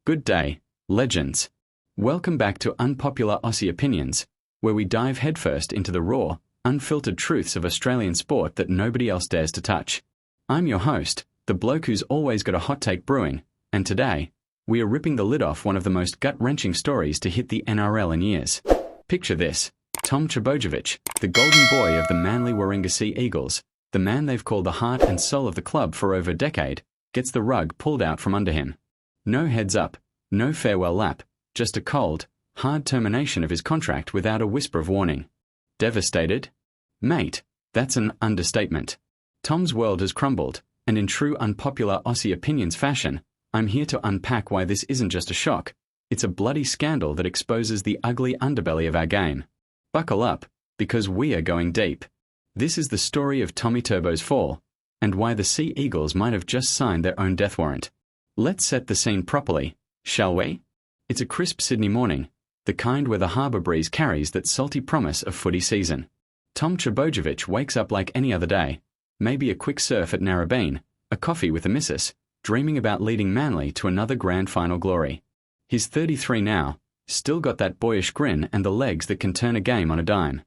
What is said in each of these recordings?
Good day, legends. Welcome back to Unpopular Aussie Opinions, where we dive headfirst into the raw, unfiltered truths of Australian sport that nobody else dares to touch. I'm your host, the bloke who's always got a hot take brewing, and today, we are ripping the lid off one of the most gut-wrenching stories to hit the NRL in years. Picture this: Trbojevic, the golden boy of the Manly Warringah Sea Eagles, the man they've called the heart and soul of the club for over a decade, gets the rug pulled out from under him. No heads up, no farewell lap, just a cold, hard termination of his contract without a whisper of warning. Devastated? Mate, that's an understatement. Tom's world has crumbled, and in true Unpopular Aussie Opinions fashion, I'm here to unpack why this isn't just a shock, it's a bloody scandal that exposes the ugly underbelly of our game. Buckle up, because we are going deep. This is the story of Tommy Turbo's fall, and why the Sea Eagles might have just signed their own death warrant. Let's set the scene properly, shall we? It's a crisp Sydney morning, the kind where the harbour breeze carries that salty promise of footy season. Tom Trbojevic wakes up like any other day, maybe a quick surf at Narrabeen, a coffee with a missus, dreaming about leading Manly to another grand final glory. He's 33 now, still got that boyish grin and the legs that can turn a game on a dime.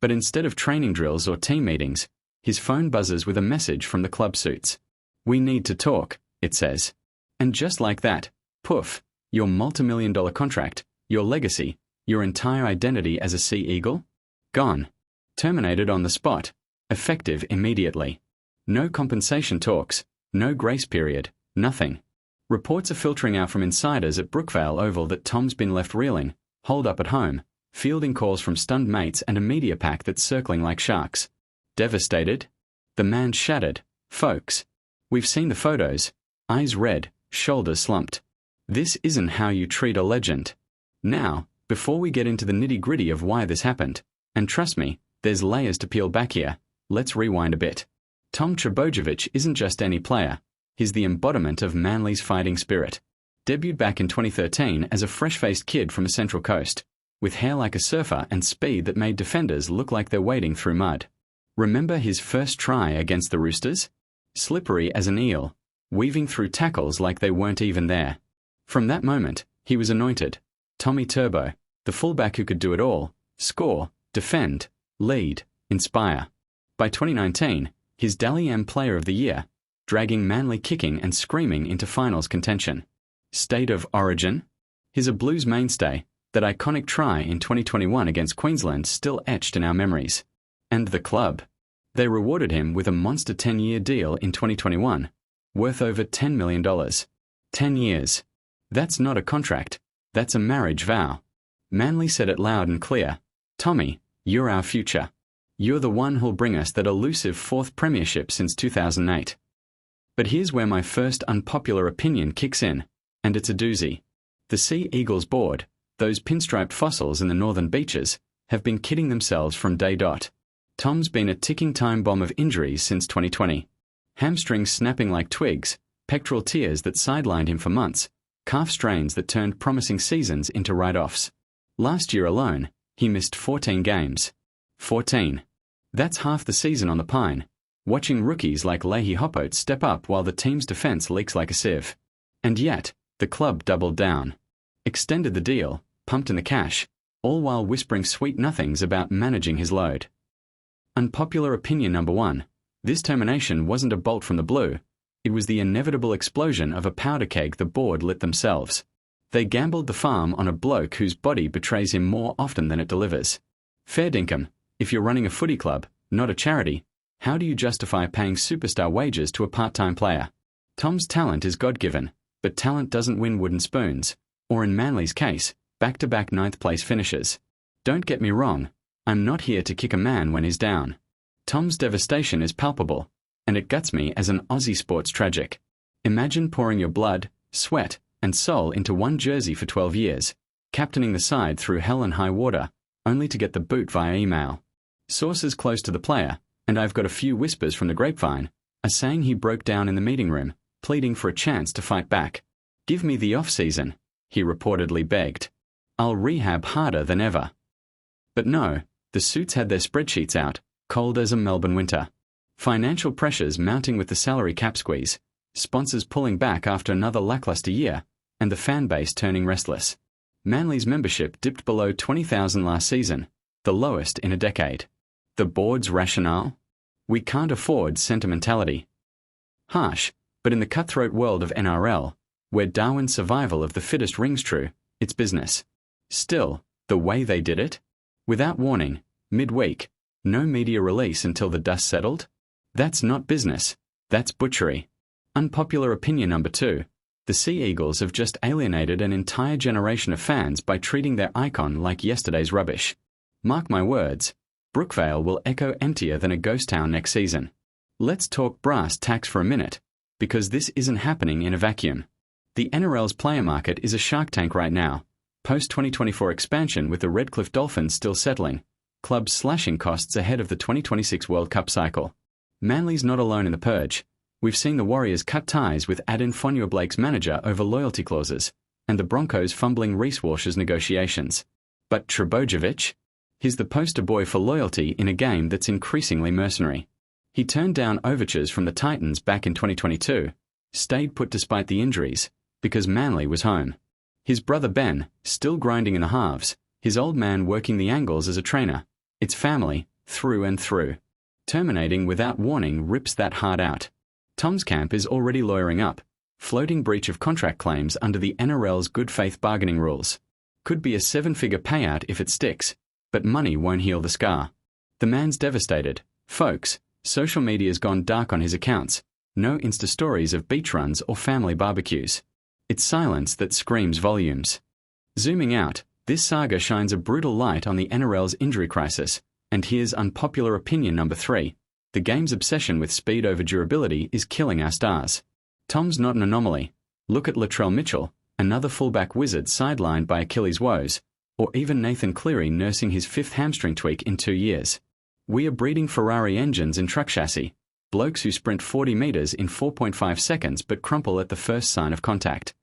But instead of training drills or team meetings, his phone buzzes with a message from the club suits. "We need to talk," it says. And just like that, poof, your multi-million-dollar contract, your legacy, your entire identity as a Sea Eagle? Gone. Terminated on the spot. Effective immediately. No compensation talks, no grace period, nothing. Reports are filtering out from insiders at Brookvale Oval that Tom's been left reeling, holed up at home, fielding calls from stunned mates and a media pack that's circling like sharks. Devastated? The man's shattered, folks. We've seen the photos. Eyes red, shoulders slumped. This isn't how you treat a legend. Now, before we get into the nitty-gritty of why this happened, and trust me, there's layers to peel back here, let's rewind a bit. Tom Trbojevic isn't just any player. He's the embodiment of Manly's fighting spirit. Debuted back in 2013 as a fresh-faced kid from the Central Coast, with hair like a surfer and speed that made defenders look like they're wading through mud. Remember his first try against the Roosters? Slippery as an eel, weaving through tackles like they weren't even there. From that moment, he was anointed Tommy Turbo, the fullback who could do it all: score, defend, lead, inspire. By 2019, he's Dally M Player of the Year, dragging Manly kicking and screaming into finals contention. State of origin? He's a Blues mainstay, that iconic try in 2021 against Queensland still etched in our memories. And the club? They rewarded him with a monster 10-year deal in 2021, worth over $10 million. 10 years. That's not a contract, that's a marriage vow. Manly said it loud and clear: "Tommy, you're our future. You're the one who'll bring us that elusive fourth premiership since 2008. But here's where my first unpopular opinion kicks in, and it's a doozy. The Sea Eagles board, those pinstriped fossils in the northern beaches, have been kidding themselves from day dot. Tom's been a ticking time bomb of injuries since 2020. Hamstrings snapping like twigs, pectoral tears that sidelined him for months, calf strains that turned promising seasons into write-offs. Last year alone, he missed 14 games. 14. That's half the season on the pine, watching rookies like Leahy Hoppote step up while the team's defence leaks like a sieve. And yet, the club doubled down. Extended the deal, pumped in the cash, all while whispering sweet nothings about managing his load. Unpopular opinion number 1. This termination wasn't a bolt from the blue. It was the inevitable explosion of a powder keg the board lit themselves. They gambled the farm on a bloke whose body betrays him more often than it delivers. Fair dinkum, if you're running a footy club, not a charity, how do you justify paying superstar wages to a part-time player? Tom's talent is God-given, but talent doesn't win wooden spoons, or in Manly's case, back-to-back 9th place finishes. Don't get me wrong, I'm not here to kick a man when he's down. Tom's devastation is palpable, and it guts me as an Aussie sports tragic. Imagine pouring your blood, sweat, and soul into one jersey for 12 years, captaining the side through hell and high water, only to get the boot via email. Sources close to the player, and I've got a few whispers from the grapevine, are saying he broke down in the meeting room, pleading for a chance to fight back. "Give me the off-season," he reportedly begged. "I'll rehab harder than ever." But no, the suits had their spreadsheets out, cold as a Melbourne winter. Financial pressures mounting with the salary cap squeeze, sponsors pulling back after another lackluster year, and the fan base turning restless. Manly's membership dipped below 20,000 last season, the lowest in a decade. The board's rationale? We can't afford sentimentality. Harsh, but in the cutthroat world of NRL, where Darwin's survival of the fittest rings true, it's business. Still, the way they did it? Without warning, midweek, no media release until the dust settled? That's not business, that's butchery. Unpopular opinion number 2. The Sea Eagles have just alienated an entire generation of fans by treating their icon like yesterday's rubbish. Mark my words, Brookvale will echo emptier than a ghost town next season. Let's talk brass tacks for a minute, because this isn't happening in a vacuum. The NRL's player market is a shark tank right now. Post-2024 expansion with the Redcliffe Dolphins still settling, clubs slashing costs ahead of the 2026 World Cup cycle. Manly's not alone in the purge. We've seen the Warriors cut ties with Adin Fonua-Blake's manager over loyalty clauses, and the Broncos fumbling Reece Walsh's negotiations. But Trbojevic? He's the poster boy for loyalty in a game that's increasingly mercenary. He turned down overtures from the Titans back in 2022, stayed put despite the injuries, because Manly was home. His brother Ben, still grinding in the halves, his old man working the angles as a trainer. It's family, through and through. Terminating without warning rips that heart out. Tom's camp is already lawyering up, floating breach of contract claims under the NRL's good faith bargaining rules. Could be a 7-figure payout if it sticks, but money won't heal the scar. The man's devastated. Folks, social media's gone dark on his accounts. No Insta stories of beach runs or family barbecues. It's silence that screams volumes. Zooming out, this saga shines a brutal light on the NRL's injury crisis, and here's unpopular opinion number 3. The game's obsession with speed over durability is killing our stars. Tom's not an anomaly. Look at Latrell Mitchell, another fullback wizard sidelined by Achilles woes, or even Nathan Cleary nursing his 5th hamstring tweak in 2 years. We are breeding Ferrari engines in truck chassis, blokes who sprint 40 metres in 4.5 seconds but crumple at the first sign of contact.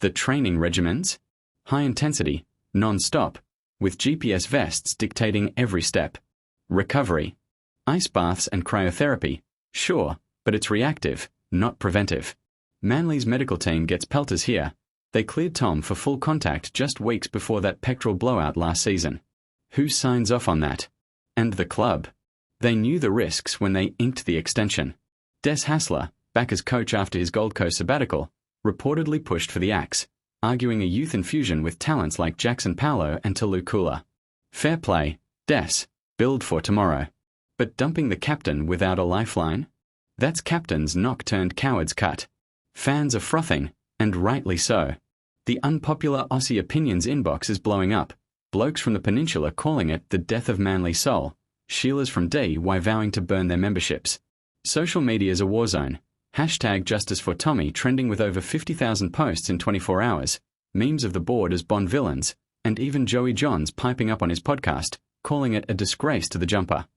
The training regimens? High intensity, non-stop, with GPS vests dictating every step. Recovery. Ice baths and cryotherapy, sure, but it's reactive, not preventive. Manly's medical team gets pelters here. They cleared Tom for full contact just weeks before that pectoral blowout last season. Who signs off on that? And the club? They knew the risks when they inked the extension. Des Hasler, back as coach after his Gold Coast sabbatical, reportedly pushed for the axe, arguing a youth infusion with talents like Jackson Paulo and Tulu Kula. Fair play, Des, build for tomorrow. But dumping the captain without a lifeline? That's captain's knock-turned-coward's cut. Fans are frothing, and rightly so. The Unpopular Aussie Opinions inbox is blowing up, blokes from the peninsula calling it the death of Manly soul, Sheilas from D vowing to burn their memberships. Social media is a war zone. Hashtag Justice for Tommy trending with over 50,000 posts in 24 hours, memes of the board as Bond villains, and even Joey Johns piping up on his podcast, calling it a disgrace to the jumper.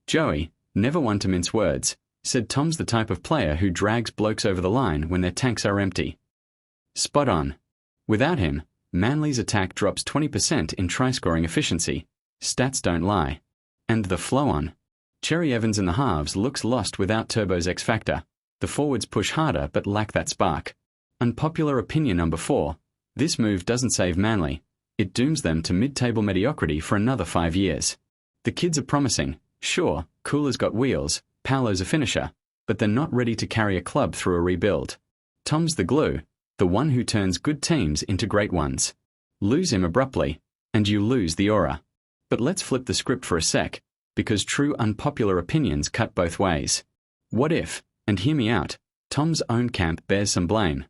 Joey, never one to mince words, said Tom's the type of player who drags blokes over the line when their tanks are empty. Spot on. Without him, Manly's attack drops 20% in try-scoring efficiency. Stats don't lie. And the flow-on. Cherry Evans in the halves looks lost without Turbo's X-factor. The forwards push harder but lack that spark. Unpopular opinion number 4. This move doesn't save Manly. It dooms them to mid-table mediocrity for another 5 years. The kids are promising. Sure, Cooler's got wheels, Paulo's a finisher, but they're not ready to carry a club through a rebuild. Tom's the glue, the one who turns good teams into great ones. Lose him abruptly, and you lose the aura. But let's flip the script for a sec, because true unpopular opinions cut both ways. What if, and hear me out, Tom's own camp bears some blame?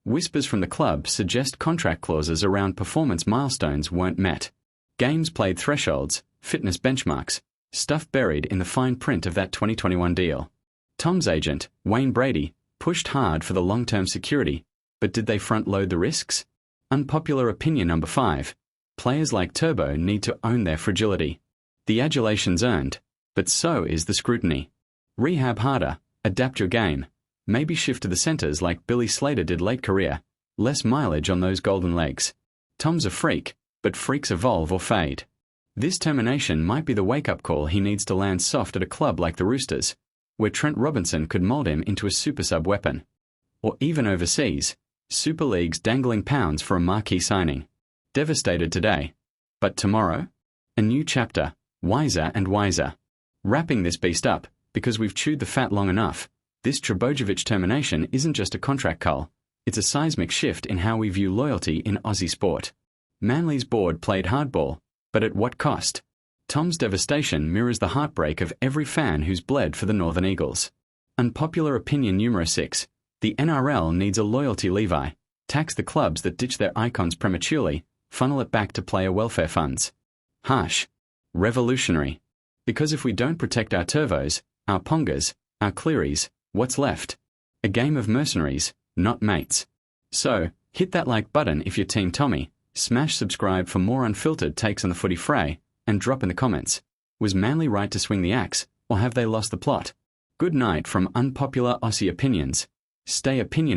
Whispers from the club suggest contract clauses around performance milestones weren't met. Games played thresholds, fitness benchmarks, stuff buried in the fine print of that 2021 deal. Tom's agent, Wayne Brady, pushed hard for the long-term security, but did they front-load the risks? Unpopular opinion number 5. Players like Turbo need to own their fragility. The adulation's earned, but so is the scrutiny. Rehab harder, adapt your game, maybe shift to the centres like Billy Slater did late career, less mileage on those golden legs. Tom's a freak, but freaks evolve or fade. This termination might be the wake-up call he needs to land soft at a club like the Roosters, where Trent Robinson could mould him into a super sub weapon. Or even overseas, Super League's dangling pounds for a marquee signing. Devastated today. But tomorrow? A new chapter, wiser and wiser. Wrapping this beast up, because we've chewed the fat long enough, this Trbojevic termination isn't just a contract cull, it's a seismic shift in how we view loyalty in Aussie sport. Manly's board played hardball, but at what cost? Tom's devastation mirrors the heartbreak of every fan who's bled for the Northern Eagles. Unpopular opinion numero 6. The NRL needs a loyalty levi. Tax the clubs that ditch their icons prematurely, funnel it back to player welfare funds. Harsh. Revolutionary. Because if we don't protect our Turvos, our Pongas, our Clearys, what's left? A game of mercenaries, not mates. So, hit that like button if you're Team Tommy, smash subscribe for more unfiltered takes on the footy fray, and drop in the comments. Was Manly right to swing the axe, or have they lost the plot? Good night from Unpopular Aussie Opinions. Stay opinionated.